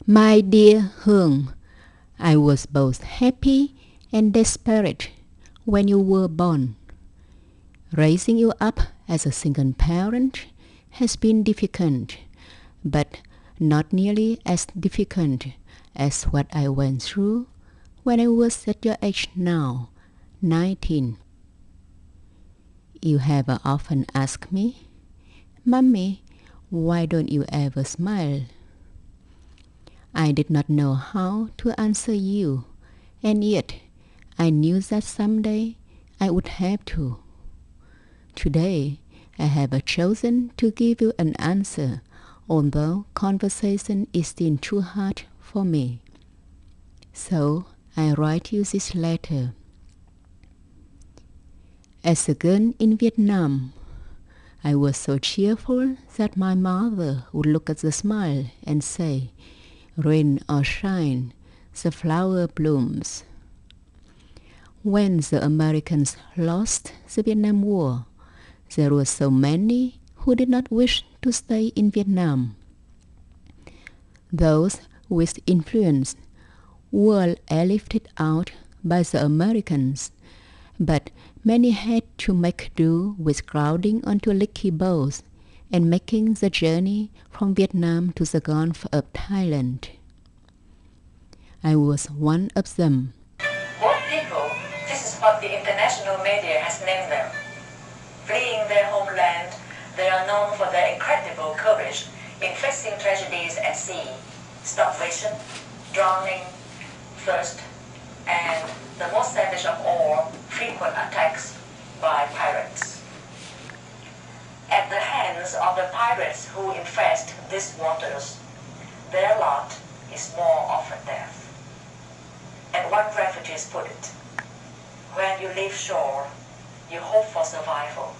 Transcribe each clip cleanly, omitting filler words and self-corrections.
My dear Hung, I was both happy and desperate when you were born. Raising you up as a single parent has been difficult, but not nearly as difficult as what I went through when I was at your age now, 19. You have often asked me, "Mommy, why don't you ever smile?" I did not know how to answer you, and yet I knew that someday I would have to. Today, I have chosen to give you an answer, although conversation is still too hard for me. So, I write you this letter. As a girl in Vietnam, I was so cheerful that my mother would look at the smile and say, "Rain or shine, the flower blooms." When the Americans lost the Vietnam War, there were so many who did not wish to stay in Vietnam. Those with influence were lifted out by the Americans, but many had to make do with crowding onto leaky boats and making the journey from Vietnam to the Gulf of Thailand. I was one of them. Boat people, this is what the international media has named them. Fleeing their homeland, they are known for their incredible courage in facing tragedies at sea, starvation, drowning, thirst, and the most savage of all, frequent attacks by pirates. At the hands of the pirates who infest these waters, their lot is more often death. And one refugees put it, when you leave shore, you hope for survival,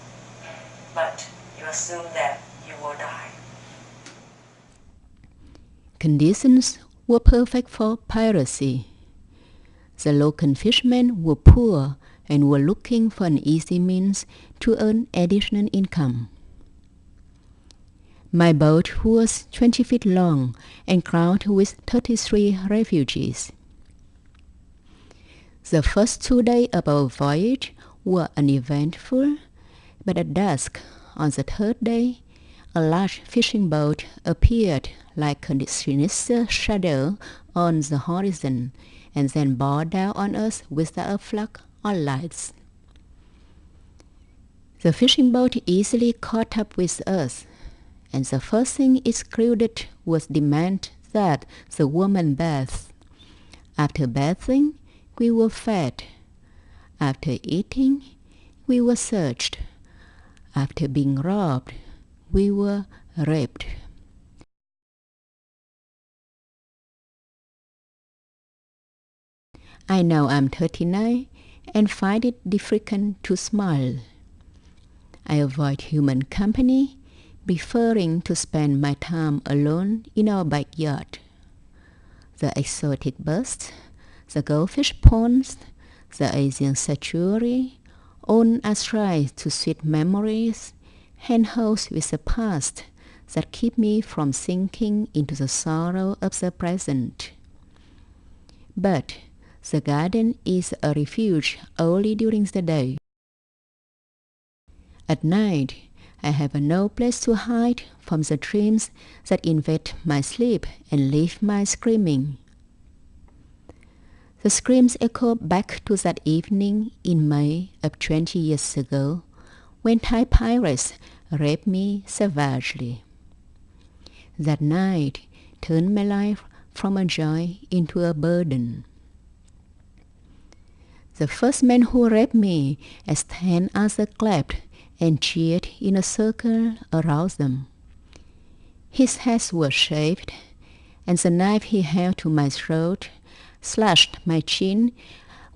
but you assume that you will die. Conditions were perfect for piracy. The local fishermen were poor and were looking for an easy means to earn additional income. My boat was 20 feet long and crowded with 33 refugees. The first 2 days of our voyage were uneventful, but at dusk on the third day, a large fishing boat appeared like a sinister shadow on the horizon and then bore down on us without a flag or lights. The fishing boat easily caught up with us, and the first thing its crew did was demand that the woman bathe. After bathing, we were fed. After eating, we were searched. After being robbed, we were raped. I now am 39 and find it difficult to smile. I avoid human company, preferring to spend my time alone in our backyard. The exotic birds, the goldfish ponds, the Asian sanctuary, all are shrines to sweet memories, handholds with the past that keep me from sinking into the sorrow of the present. But the garden is a refuge only during the day. At night, I have no place to hide from the dreams that invade my sleep and leave my screaming. The screams echo back to that evening in May of 20 years ago when Thai pirates raped me savagely. That night turned my life from a joy into a burden. The first man who raped me, as 10 others clapped and cheered in a circle around them. His head was shaved, and the knife he held to my throat slashed my chin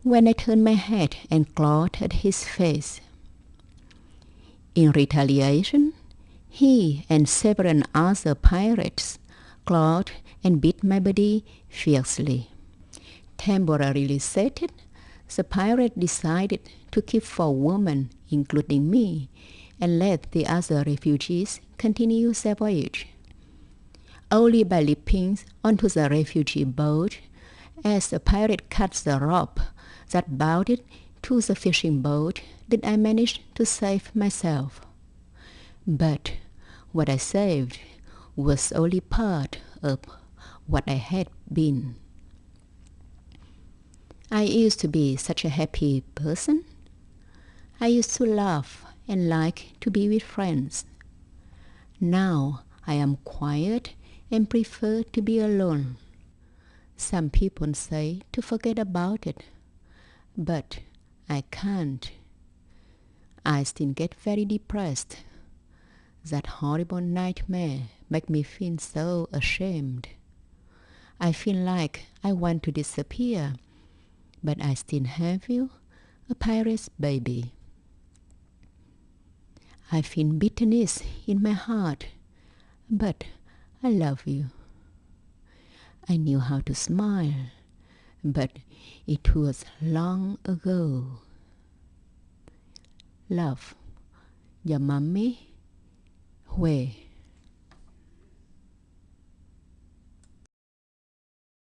when I turned my head and clawed at his face. In retaliation, he and several other pirates clawed and beat my body fiercely. Temporarily sated, the pirate decided to keep 4 women, including me, and let the other refugees continue their voyage. only by leaping onto the refugee boat as the pirate cut the rope that bound it to the fishing boat did I manage to save myself. But what I saved was only part of what I had been. I used to be such a happy person. I used to laugh and like to be with friends. Now I am quiet and prefer to be alone. Some people say to forget about it, but I can't. I still get very depressed. That horrible nightmare makes me feel so ashamed. I feel like I want to disappear, but I still have you, a pirate's baby. I feel bitterness in my heart, but I love you. I knew how to smile, but it was long ago. Love, your mommy, Huê.